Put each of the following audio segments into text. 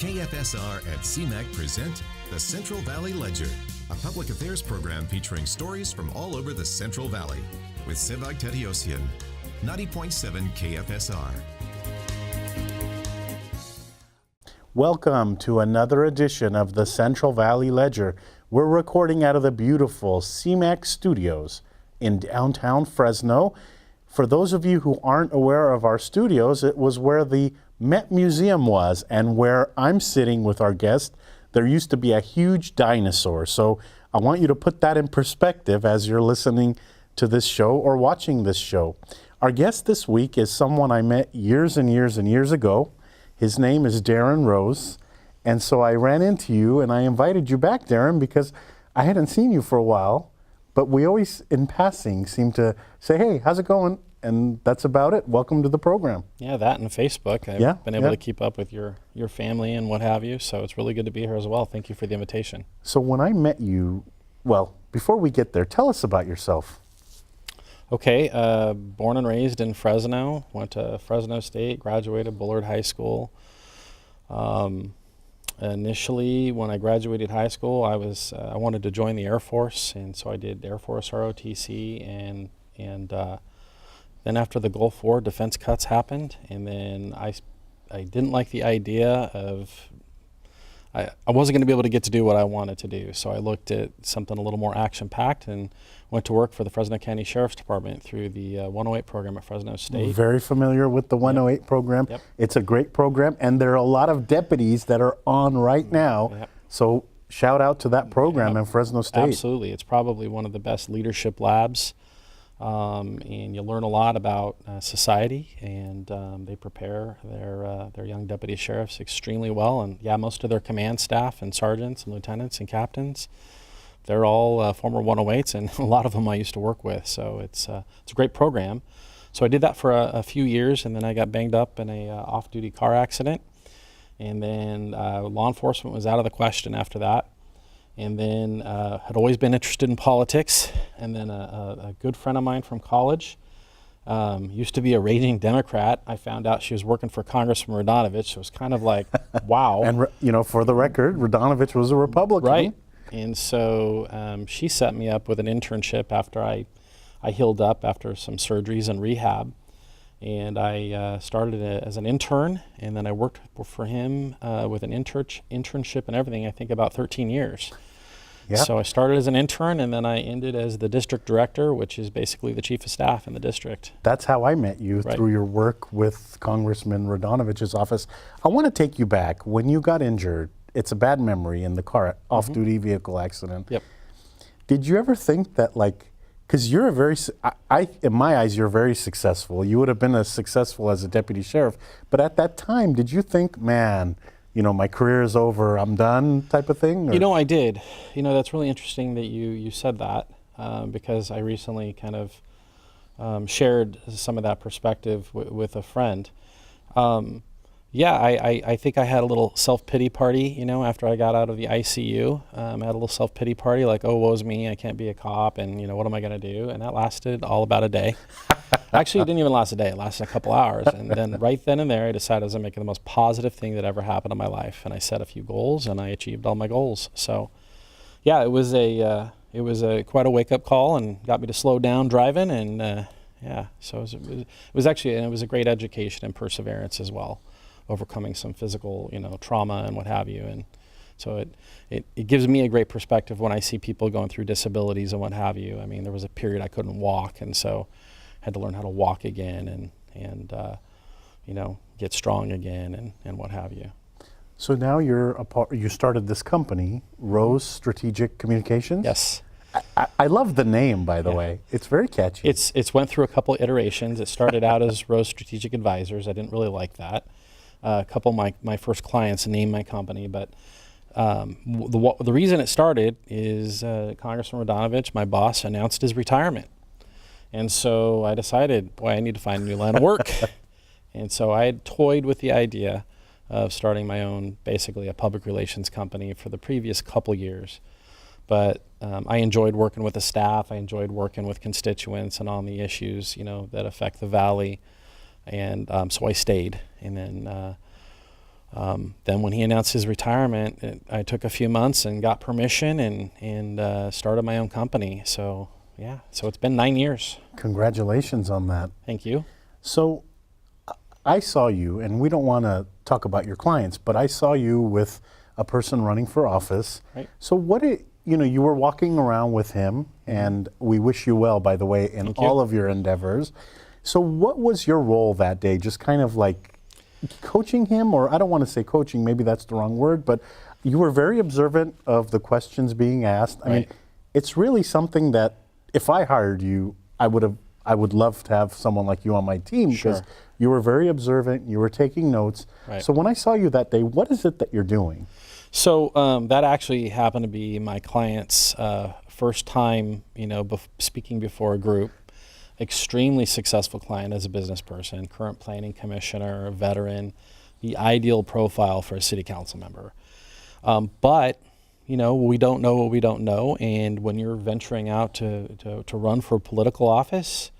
KFSR and CMAC present the Central Valley Ledger, a public affairs program featuring stories from all over the Central Valley with Sevag Tateosian, 90.7 KFSR. Welcome to another edition of the Central Valley Ledger. We're recording out of the beautiful CMAC studios in downtown Fresno. For those of you who aren't aware of our studios, it was where the Met Museum was and where I'm sitting with our guest. There used to be a huge dinosaur. So I want you to put that in perspective as you're listening to this show or watching this show. Our guest this week is someone I met years and years and years ago. His name is Darren Rose. And so I ran into you and I invited you back, Darren, because I hadn't seen you for a while, but we always in passing seem to say, hey, how's it going? And that's about it. Welcome to the program. Yeah, that and Facebook. I've been able to keep up with your family and what have you, so it's really good to be here as well. Thank you for the invitation. So when I met you, well, before we get there, tell us about yourself. Okay, born and raised in Fresno, went to Fresno State, graduated Bullard High School. Initially, when I graduated high school, I wanted to join the Air Force, and so I did Air Force ROTC, and then after the Gulf War, defense cuts happened, and then I didn't like the idea of, I wasn't going to be able to get to do what I wanted to do, so I looked at something a little more action-packed and went to work for the Fresno County Sheriff's Department through the 108 program at Fresno State. Very familiar with the 108 program. Yep. It's a great program, and there are a lot of deputies that are on right now, so shout out to that program in Fresno State. Absolutely. It's probably one of the best leadership labs. And you learn a lot about society, and they prepare their young deputy sheriffs extremely well. And yeah, most of their command staff and sergeants and lieutenants and captains, they're all former 108s, and a lot of them I used to work with. So it's a great program. So I did that for a few years, and then I got banged up in a off-duty car accident, and then law enforcement was out of the question after that. And then had always been interested in politics, and then a good friend of mine from college used to be a raging Democrat. I found out she was working for Congressman Radonovich, so it was kind of like, wow. And you know, for the record, Radonovich was a Republican. Right, and so she set me up with an internship after I healed up after some surgeries and rehab. And I started as an intern, and then I worked for him with an internship and everything, I think about 13 years. Yep. So I started as an intern, and then I ended as the district director, which is basically the chief of staff in the district. That's how I met you, through your work with Congressman Radanovich's office. I want to take you back. When you got injured, it's a bad memory in the car, off-duty vehicle accident. Yep. Did you ever think that, like, because you're a very, in my eyes, you're very successful. You would have been as successful as a deputy sheriff. But at that time, did you think, man, you know, my career is over, I'm done type of thing? Or? You know, I did. You know, that's really interesting that you said that because I recently kind of shared some of that perspective with a friend. Yeah, I think I had a little self-pity party, you know, after I got out of the ICU. I had a little self-pity party, like, oh, woe's me, I can't be a cop, and, you know, what am I going to do? And that lasted all about a day. Actually, it didn't even last a day. It lasted a couple hours. And then right then and there, I decided I was going to make it the most positive thing that ever happened in my life. And I set a few goals, and I achieved all my goals. So, yeah, it was quite a wake-up call and got me to slow down driving. And, yeah, so it was a great education and perseverance as well, overcoming some physical, you know, trauma and what have you. And so it gives me a great perspective when I see people going through disabilities and what have you. I mean, there was a period I couldn't walk, and so had to learn how to walk again and you know, get strong again and what have you. So now you started this company, Rose Strategic Communications? Yes. I love the name, by the way. It's very catchy. It's went through a couple iterations. It started out as Rose Strategic Advisors. I didn't really like that. A couple of my first clients named my company, but the reason it started is Congressman Radonovich, my boss, announced his retirement. And so I decided, boy, I need to find a new line of work. And so I had toyed with the idea of starting my own, basically a public relations company for the previous couple years. But I enjoyed working with the staff. I enjoyed working with constituents and on the issues, you know, that affect the valley. And so I stayed. And then Then when he announced his retirement, I took a few months and got permission and started my own company. So yeah, so it's been 9 years. Congratulations on that. Thank you. So I saw you, and we don't want to talk about your clients, but I saw you with a person running for office. Right. So you were walking around with him, and we wish you well, by the way, in all of your endeavors. So what was your role that day? Just kind of like coaching him, or I don't want to say coaching, maybe that's the wrong word, but you were very observant of the questions being asked. I mean, it's really something that if I hired you, I would love to have someone like you on my team, because you were very observant, you were taking notes. Right. So when I saw you that day, what is it that you're doing? So that actually happened to be my client's first time, speaking before a group. Extremely successful client as a business person, current planning commissioner, a veteran, the ideal profile for a city council member. But we don't know what we don't know, and when you're venturing out to run for political office,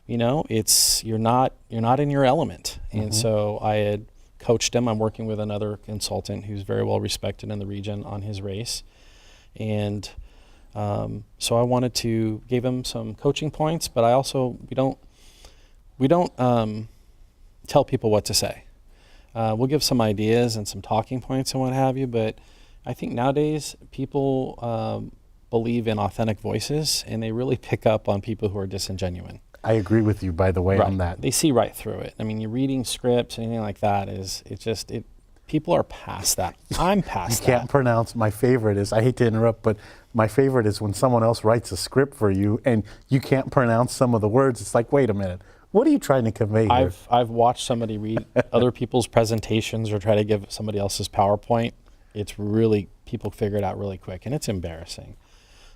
you're not in your element. And so I had coached him. I'm working with another consultant who's very well respected in the region on his race, and so I wanted to give him some coaching points, but I also we don't tell people what to say. We'll give some ideas and some talking points and what have you, but I think nowadays people believe in authentic voices, and they really pick up on people who are disingenuine. I agree with you, by the way, on that. They see right through it. I mean, you're reading scripts, anything like that people are past that. I'm past that. You can't pronounce, my favorite is, I hate to interrupt, but my favorite is when someone else writes a script for you and you can't pronounce some of the words. It's like, wait a minute, what are you trying to convey here? I've watched somebody read other people's presentations or try to give somebody else's PowerPoint. It's really, people figure it out really quick, and it's embarrassing.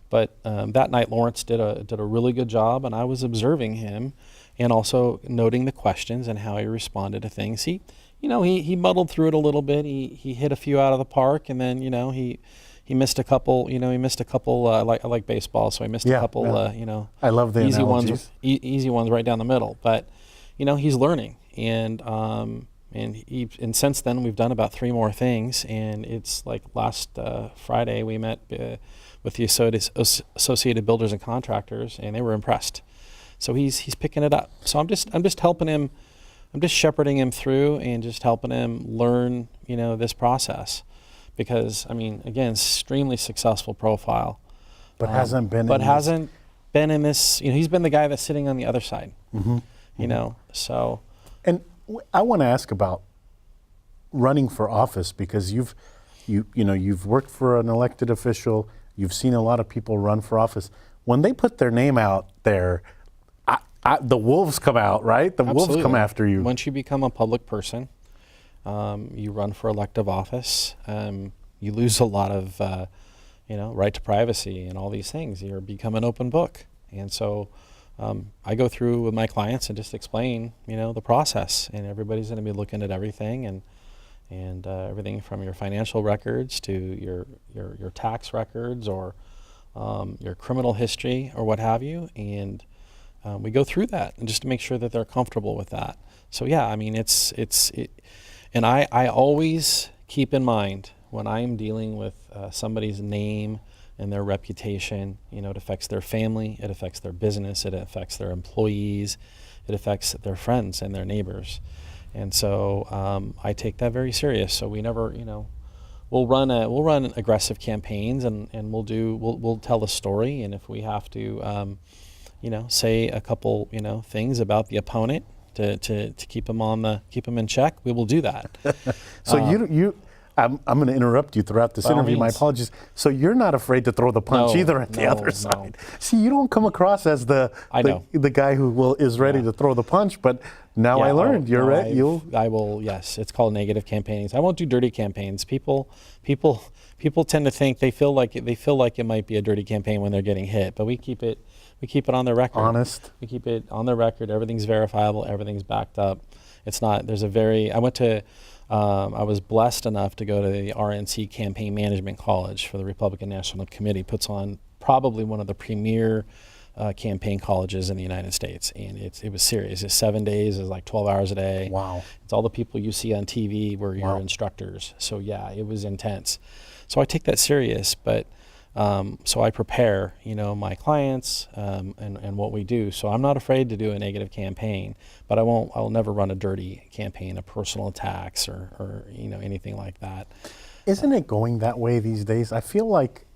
But that night, Lawrence did a really good job, and I was observing him and also noting the questions and how he responded to things. He muddled through it a little bit. He hit a few out of the park, and then he missed a couple. He missed a couple. I like baseball, so he missed a couple. I love the easy analogies. ones. Easy ones right down the middle. But he's learning, and since then we've done about 3 more things. And it's like last Friday we met with the Associated Builders and Contractors, and they were impressed. So he's picking it up. So I'm just helping him. I'm just shepherding him through and just helping him learn, this process, because again, extremely successful profile, but hasn't been in this. He's been the guy that's sitting on the other side. So. And I want to ask about running for office, because you've worked for an elected official. You've seen a lot of people run for office. When they put their name out there, the wolves come out, right? The Absolutely. wolves come after you. Once you become a public person, you run for elective office, you lose a lot of, right to privacy and all these things. You become an open book. And so I go through with my clients and just explain, the process. And everybody's going to be looking at everything, and everything from your financial records to your tax records or your criminal history or what have you. And we go through that, and just to make sure that they're comfortable with that. So yeah, and I always keep in mind when I'm dealing with somebody's name and their reputation, it affects their family, it affects their business, it affects their employees, it affects their friends and their neighbors. And so I take that very serious. So we never, we'll run aggressive campaigns, and we'll tell a story, and if we have to say a couple, things about the opponent to keep them in check, we will do that. So I'm going to interrupt you throughout this interview. My apologies. So you're not afraid to throw the punch either at the other side. See, you don't come across as the guy who is ready to throw the punch, but now I learned you're ready. I will. Yes, it's called negative campaigns. I won't do dirty campaigns. People tend to think they feel like it might be a dirty campaign when they're getting hit, but we keep it on the record. Honest. We keep it on the record. Everything's verifiable. Everything's backed up. It's not. I was blessed enough to go to the RNC Campaign Management College for the Republican National Committee. Puts on probably one of the premier campaign colleges in the United States, and it was serious. It's 7 days, it's like 12 hours a day. Wow. It's all the people you see on TV were your instructors. So yeah, it was intense. So I take that serious, but so I prepare, my clients and what we do. So I'm not afraid to do a negative campaign, but I'll never run a dirty campaign, a personal attacks or anything like that. Isn't it going that way these days? I feel like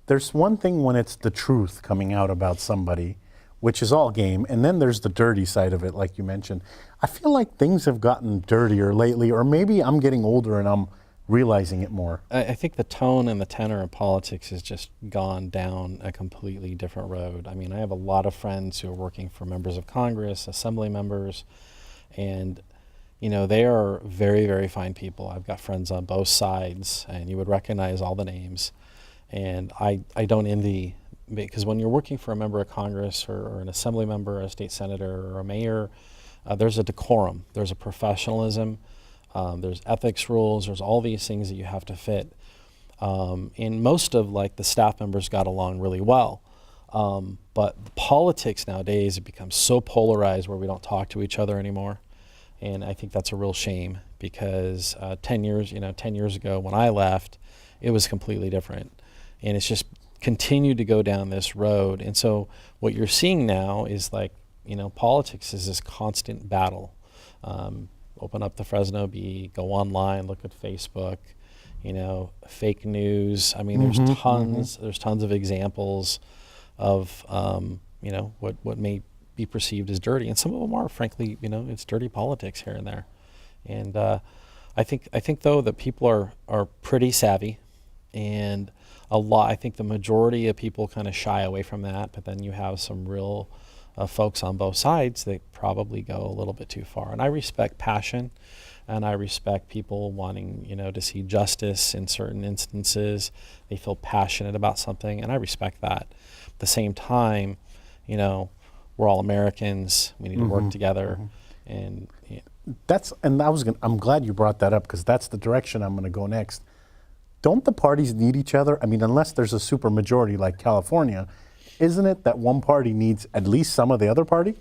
there's one thing when it's the truth coming out about somebody, which is all game, and then there's the dirty side of it, like you mentioned. I feel like things have gotten dirtier lately, or maybe I'm getting older and I'm realizing it more. I think the tone and the tenor of politics has just gone down a completely different road. I mean, I have a lot of friends who are working for members of Congress, assembly members, and they are very, very fine people. I've got friends on both sides, and you would recognize all the names. And I don't envy, because when you're working for a member of Congress or an assembly member, a state senator, or a mayor, there's a decorum, there's a professionalism, there's ethics rules, there's all these things that you have to fit. And most of the staff members got along really well. But the politics nowadays have become so polarized where we don't talk to each other anymore. And I think that's a real shame, because 10 years ago when I left, it was completely different. And it's just continued to go down this road. And so what you're seeing now is politics is this constant battle. Open up the Fresno Bee, go online, look at Facebook, fake news. I mean, there's tons of examples of, what may be perceived as dirty. And some of them are, frankly, it's dirty politics here and there. And I think though that people are pretty savvy, and I think the majority of people kind of shy away from that, but then you have some real folks on both sides that probably go a little bit too far. And I respect passion, and I respect people wanting, to see justice in certain instances. They feel passionate about something, and I respect that. At the same time, we're all Americans. We need to work together. And I'm glad you brought that up, because that's the direction I'm going to go next. Don't the parties need each other? I mean, unless there's a super majority like California, isn't it that one party needs at least some of the other party?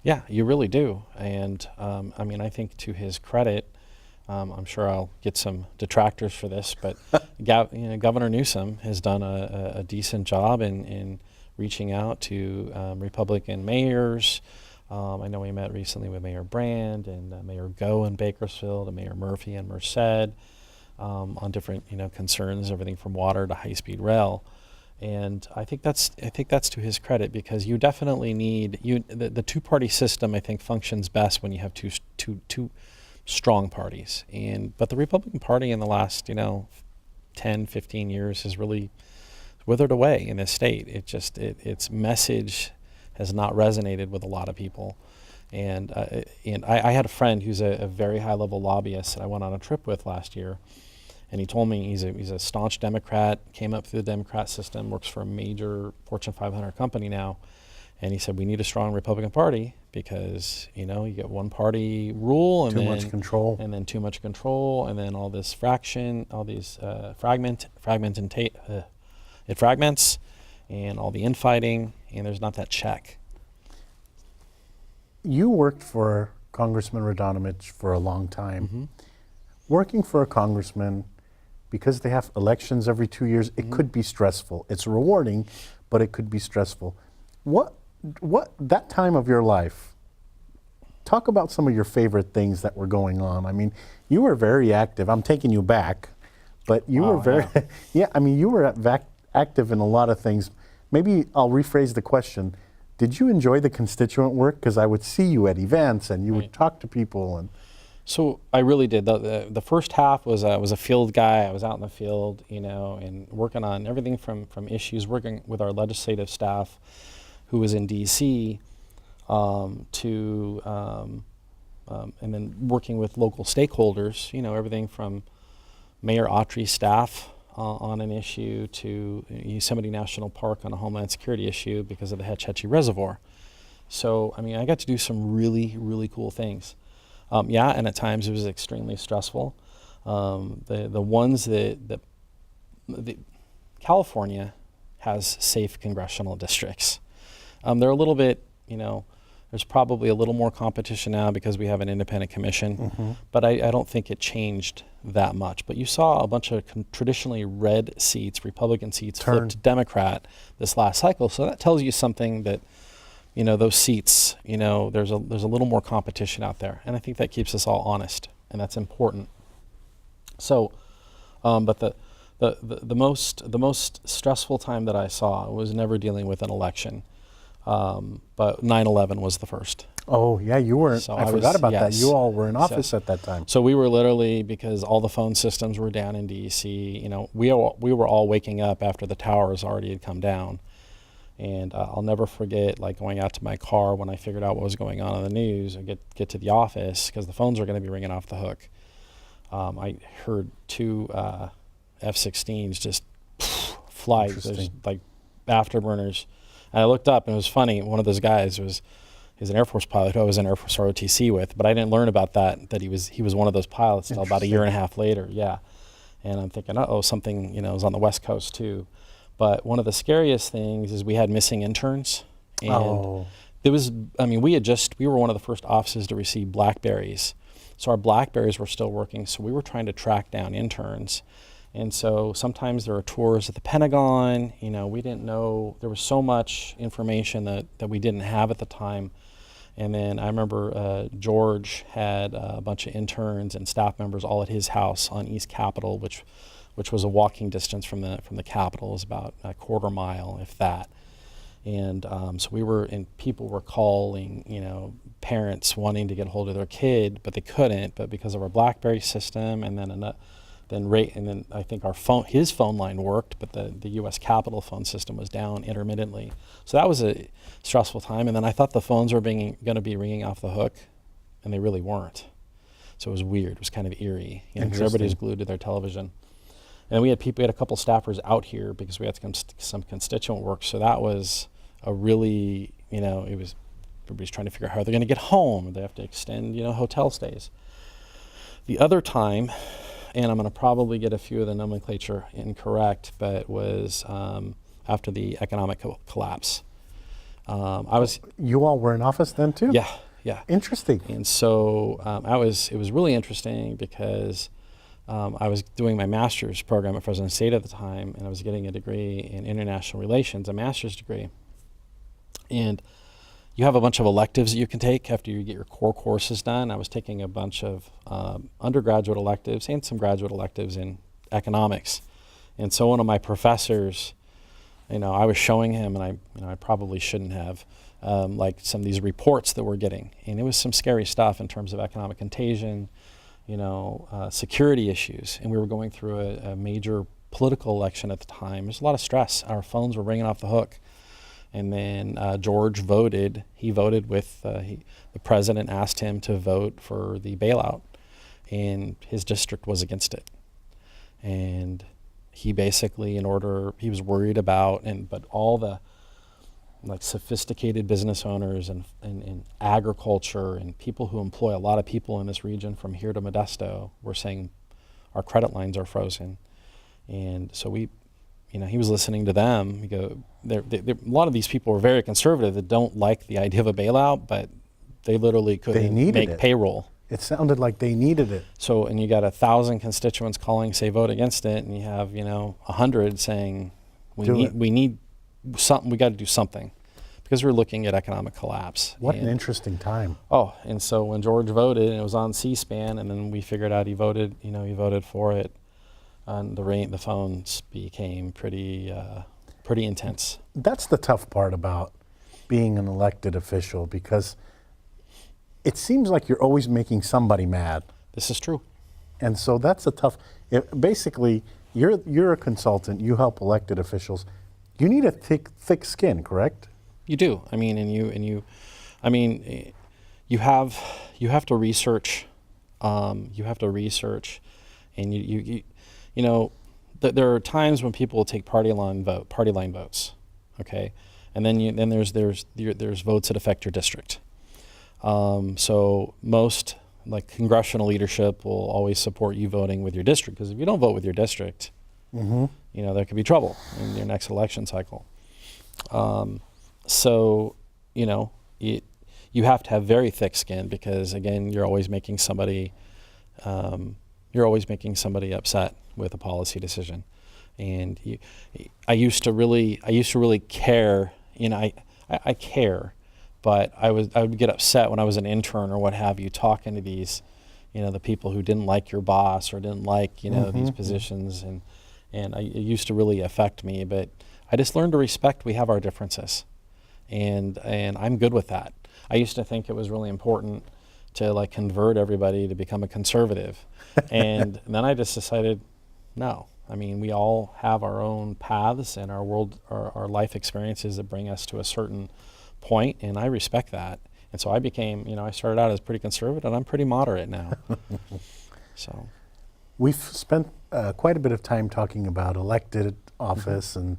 Yeah, you really do. And I think to his credit, I'm sure I'll get some detractors for this, but Governor Newsom has done a decent job in reaching out to Republican mayors. I know we met recently with Mayor Brand and Mayor Go in Bakersfield and Mayor Murphy in Merced on different concerns, everything from water to high-speed rail. And I think that's to his credit, because you definitely need the two-party system. I think functions best when you have two strong parties. But the Republican Party in the last 10, 15 years has really withered away in this state. Its message has not resonated with a lot of people. And I had a friend who's a very high-level lobbyist that I went on a trip with last year. And he told me he's a staunch Democrat, came up through the Democrat system, works for a major Fortune 500 company now. And he said, we need a strong Republican Party, because, you get one party rule and too much control. And then too much control, and then all this all these it fragments, and all the infighting, and there's not that check. You worked for Congressman Radonovich for a long time. Working for a congressman, because they have elections every 2 years, it could be stressful. It's rewarding, but it could be stressful. What that time of your life, talk about some of your favorite things that were going on. I mean, you were very active. I'm taking you back, but you were very, you were active in a lot of things. Maybe I'll rephrase the question. Did you enjoy the constituent work? Because I would see you at events and you would talk to people. And so I really did. The first half was a field guy. I was out in the field, and working on everything from issues, working with our legislative staff, who was in D.C., and then working with local stakeholders. Everything from Mayor Autry's staff on an issue to Yosemite National Park on a Homeland Security issue because of the Hetch Hetchy Reservoir. So I got to do some really, really cool things. And at times it was extremely stressful. The ones that California has safe congressional districts. They're a little bit, there's probably a little more competition now because we have an independent commission, but I don't think it changed that much. But you saw a bunch of traditionally red seats, Republican seats, flip to Democrat this last cycle. So that tells you something that, those seats, there's a little more competition out there. And I think that keeps us all honest, and that's important. So, but the most stressful time that I saw was never dealing with an election. But 9/11 was the first. Oh, yeah, you were. So I forgot about that. You all were in office at that time. So we were literally, because all the phone systems were down in D.C., we were all waking up after the towers already had come down. And I'll never forget, going out to my car when I figured out what was going on the news. I get to the office because the phones are going to be ringing off the hook. I heard 2 F-16s just fly. There's afterburners. And I looked up, and it was funny. One of those guys he's an Air Force pilot who I was in Air Force ROTC with, but I didn't learn about that he was one of those pilots until about a year and a half later. Yeah. And I'm thinking, something, is on the West Coast too. But one of the scariest things is we had missing interns. And it was, we were one of the first offices to receive BlackBerries. So our BlackBerries were still working, so we were trying to track down interns. And so sometimes there are tours at the Pentagon. We didn't know, there was so much information that we didn't have at the time. And then I remember George had a bunch of interns and staff members all at his house on East Capitol, which was a walking distance from the Capitol. It was about a quarter mile, if that. And so people were calling, parents wanting to get a hold of their kid, but they couldn't. But because of our BlackBerry system, and then I think his phone line worked, but the U.S. Capitol phone system was down intermittently. So that was a stressful time. And then I thought the phones were going to be ringing off the hook, and they really weren't. So it was weird. It was kind of eerie, because everybody was glued to their television. And we had a couple staffers out here because we had some constituent work. So that was a really, everybody's trying to figure out how they're going to get home. They have to extend, hotel stays. The other time, and I'm going to probably get a few of the nomenclature incorrect, but it was after the economic collapse. You all were in office then too? Yeah. Interesting. And so it was really interesting because I was doing my master's program at Fresno State at the time, and I was getting a degree in international relations, a master's degree. And you have a bunch of electives that you can take after you get your core courses done. I was taking a bunch of undergraduate electives and some graduate electives in economics. And so one of my professors, I was showing him, and I probably shouldn't have, some of these reports that we're getting. And it was some scary stuff in terms of economic contagion, security issues. And we were going through a major political election at the time. There's a lot of stress. Our phones were ringing off the hook. And then George voted. He voted with the president asked him to vote for the bailout, and his district was against it. And he basically, he was worried about, but all the sophisticated business owners and agriculture and people who employ a lot of people in this region from here to Modesto were saying our credit lines are frozen. And so he was listening to them. A lot of these people were very conservative that don't like the idea of a bailout, but they literally couldn't make payroll. It sounded like they needed it. So, and you got 1,000 constituents calling, say, vote against it, and you have 100 saying we need something. We got to do something, because we're looking at economic collapse. What an interesting time. Oh, and so when George voted, and it was on C-SPAN, and then we figured out he voted for it. And the phones became pretty intense. That's the tough part about being an elected official, because it seems like you're always making somebody mad. This is true. And so that's a tough. Basically, you're a consultant. You help elected officials. You need a thick skin, correct? You do. You have to research. And there are times when people will take party line votes, okay, and then there's votes that affect your district. So most congressional leadership will always support you voting with your district, because if you don't vote with your district, there could be trouble in your next election cycle. So you know, you have to have very thick skin, because again, you're always making somebody upset with a policy decision. And I used to really care. You know, I care, but I would get upset when I was an intern or what have you, talking to these, you know, the people who didn't like your boss or didn't like, you know, these positions, and it used to really affect me. But I just learned to respect we have our differences, and I'm good with that. I used to think it was really important to like convert everybody to become a conservative, and then I just decided, no. I mean, we all have our own paths and our life experiences that bring us to a certain point, and I respect that. And so I became, you know, I started out as pretty conservative, and I'm pretty moderate now. So we've spent quite a bit of time talking about elected office and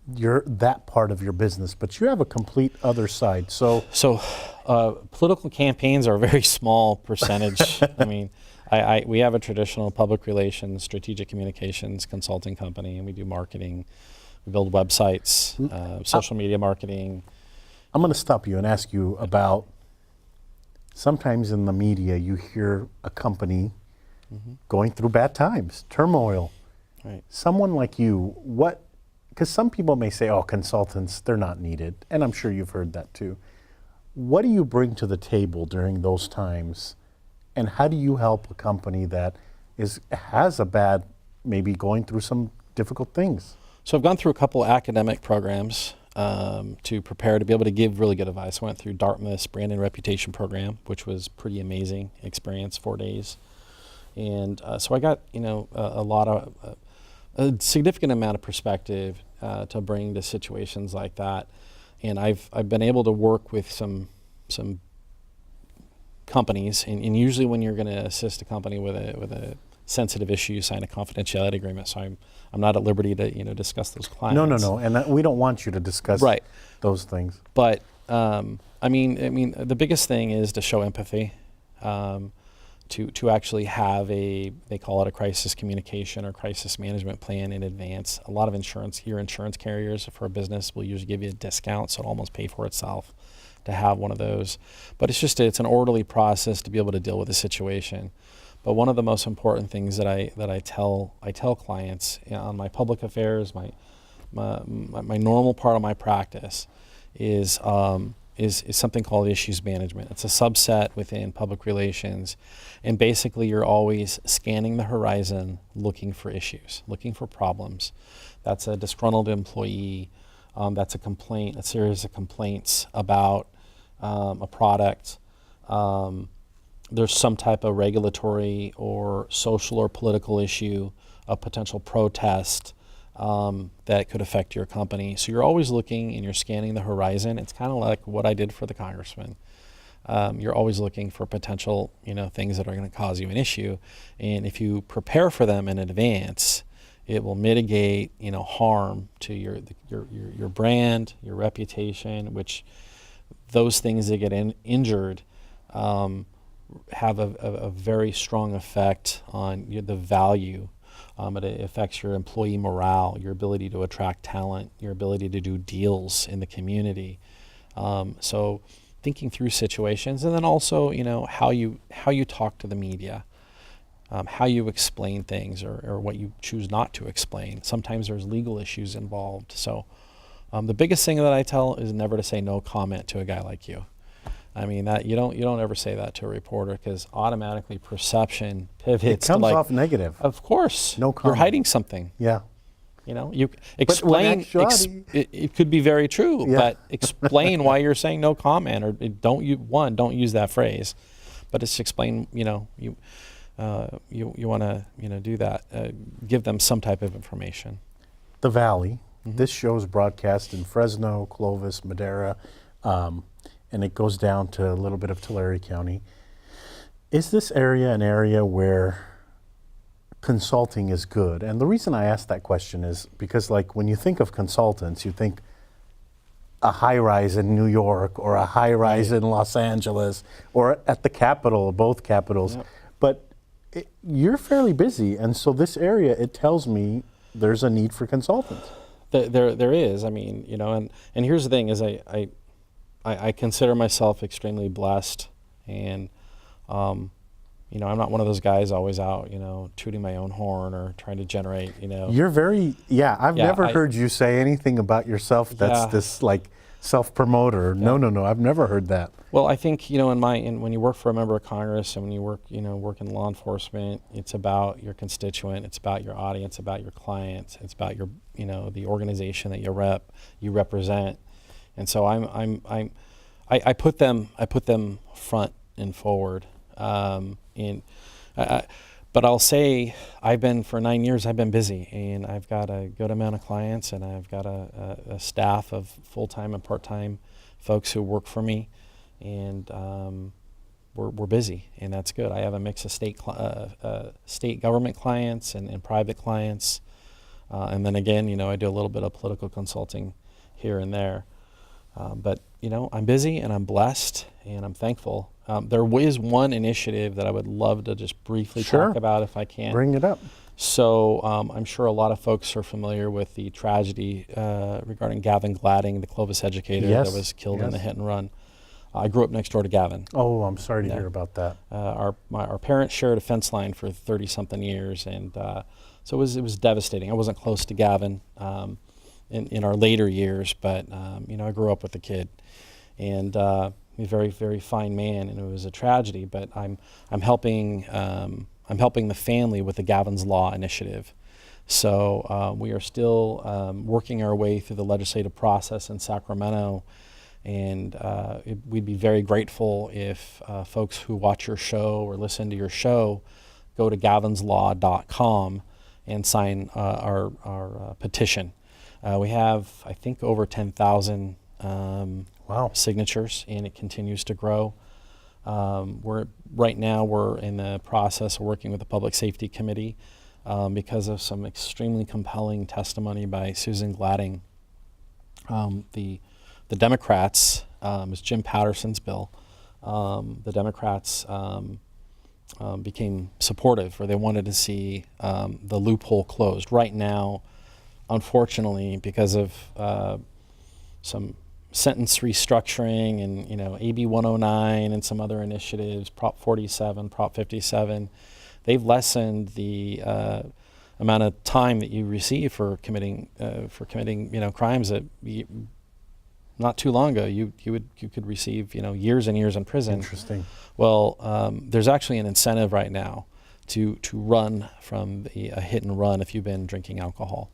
that part of your business, but you have a complete other side. So political campaigns are a very small percentage. I mean, we have a traditional public relations, strategic communications consulting company, and we do marketing. We build websites, social media marketing. I'm going to stop you and ask you about, sometimes in the media you hear a company going through bad times, turmoil. Right. Someone like you, because some people may say, oh, consultants, they're not needed, and I'm sure you've heard that too. What do you bring to the table during those times? And how do you help a company that has a bad, maybe going through some difficult things? So I've gone through a couple academic programs to prepare to be able to give really good advice. I went through Dartmouth's Brand and Reputation program, which was pretty amazing experience, 4 days. And so I got, you know, a significant amount of perspective to bring to situations like that. And I've been able to work with some companies, and usually when you're going to assist a company with a sensitive issue, you sign a confidentiality agreement. So I'm not at liberty to, you know, discuss those clients. No, and we don't want you to discuss those things. But I mean, the biggest thing is to show empathy, to actually have they call it a crisis communication or crisis management plan in advance. A lot of insurance carriers for a business will usually give you a discount, so it'll almost pay for itself to have one of those. But it's an orderly process to be able to deal with a situation. But one of the most important things that I tell clients, you know, on my public affairs, my normal part of my practice is something called issues management. It's a subset within public relations, and basically you're always scanning the horizon, looking for issues, looking for problems. That's a disgruntled employee. That's a complaint, a series of complaints about a product. There's some type of regulatory or social or political issue, a potential protest that could affect your company. So you're always looking and you're scanning the horizon. It's kind of like what I did for the congressman. You're always looking for potential, you know, things that are going to cause you an issue, and if you prepare for them in advance, it will mitigate, you know, harm to your brand, your reputation, which those things that get injured have a very strong effect on the value. It affects your employee morale, your ability to attract talent, your ability to do deals in the community. So thinking through situations, and then also, you know, how you talk to the media. How you explain things or what you choose not to explain. Sometimes there's legal issues involved. So the biggest thing that I tell is never to say no comment to a guy like you. I mean, that you don't ever say that to a reporter, because automatically perception pivots. It comes to like, off negative. Of course. No comment. You're hiding something. Yeah. You know, you explain. It could be very true, but explain why you're saying no comment, or don't use that phrase, but just explain. You know, you want to, you know, do that. Give them some type of information. The Valley. This show is broadcast in Fresno, Clovis, Madera, and it goes down to a little bit of Tulare County. Is this area an area where consulting is good? And the reason I ask that question is because, like, when you think of consultants, you think a high-rise in New York or a high-rise in Los Angeles or at the Capitol, both capitals. Yep. But you're fairly busy, and so this area, it tells me there's a need for consultants. There is. I mean, you know, and here's the thing: is I consider myself extremely blessed, and you know, I'm not one of those guys always out, you know, tooting my own horn or trying to generate, you know. You're very, I've never heard you say anything about yourself that's this like self-promoter. No, I've never heard that. Well, I think, you know, when you work for a member of Congress and when you work in law enforcement, it's about your constituent, it's about your audience, about your clients, it's about your, you know, the organization that you represent. And so I put them front and forward. But I'll say for 9 years I've been busy, and I've got a good amount of clients, and I've got a staff of full-time and part-time folks who work for me, and we're busy, and that's good. I have a mix of state government clients and private clients, and then again, you know, I do a little bit of political consulting here and there. But you know, I'm busy and I'm blessed and I'm thankful. There is one initiative that I would love to just briefly talk about if I can. Bring it up. So I'm sure a lot of folks are familiar with the tragedy regarding Gavin Gladding, the Clovis educator that was killed in the hit and run. I grew up next door to Gavin. Oh, I'm sorry to hear about that. Our parents shared a fence line for 30-something years, and so it was devastating. I wasn't close to Gavin in our later years, but you know, I grew up with the kid, and he's a very, very fine man, and it was a tragedy. But I'm helping the family with the Gavin's Law initiative. So we are still working our way through the legislative process in Sacramento, and we'd be very grateful if folks who watch your show or listen to your show go to gavinslaw.com and sign our petition. We have, I think, over 10,000 signatures, and it continues to grow. Right now we're in the process of working with the Public Safety Committee because of some extremely compelling testimony by Susan Gladding. The Democrats, it's Jim Patterson's bill, the Democrats became supportive, or they wanted to see the loophole closed. Right now, unfortunately, because of some sentence restructuring and, you know, AB 109 and some other initiatives, Prop 47, Prop 57, they've lessened the amount of time that you receive for committing you know, crimes that not too long ago you could receive, you know, years and years in prison. Interesting. Well, there's actually an incentive right now to run from a hit and run if you've been drinking alcohol.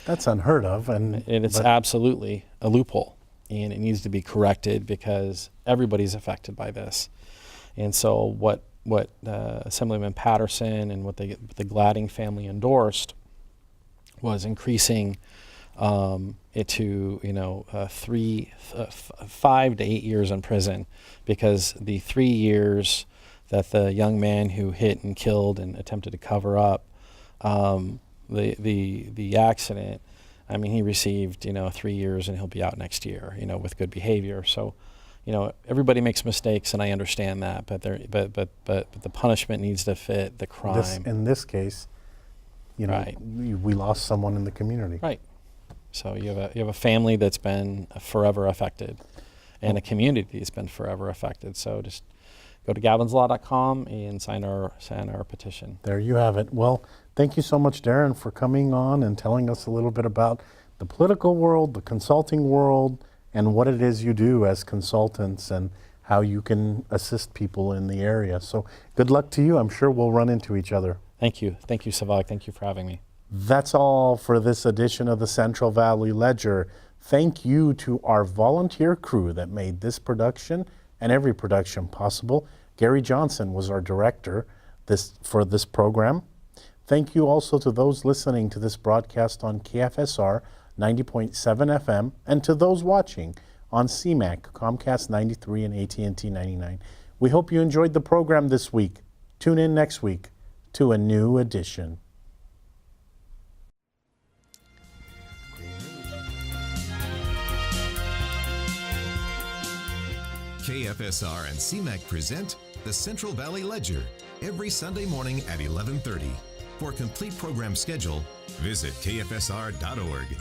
That's unheard of, and it's absolutely a loophole, and it needs to be corrected because everybody's affected by this. And so what Assemblyman Patterson and what the Gladding family endorsed was increasing it to, you know, 5 to 8 years in prison, because the 3 years that the young man who hit and killed and attempted to cover up the accident, I mean, he received, you know, 3 years and he'll be out next year, you know, with good behavior. So, you know, everybody makes mistakes, and I understand that, but the punishment needs to fit the crime. In this case, you know, we lost someone in the community. Right. So you have a family that's been forever affected, and a community that's been forever affected. So just go to gavinslaw.com and sign our petition. There you have it. Well, thank you so much, Darren, for coming on and telling us a little bit about the political world, the consulting world, and what it is you do as consultants and how you can assist people in the area. So good luck to you. I'm sure we'll run into each other. Thank you. Thank you, Sevag. Thank you for having me. That's all for this edition of the Central Valley Ledger. Thank you to our volunteer crew that made this production and every production possible. Gary Johnson was our director for this program. Thank you also to those listening to this broadcast on KFSR 90.7 FM, and to those watching on CMAC, Comcast 93 and AT&T 99. We hope you enjoyed the program this week. Tune in next week to a new edition. KFSR and CMAC present the Central Valley Ledger every Sunday morning at 11:30. For a complete program schedule, visit kfsr.org.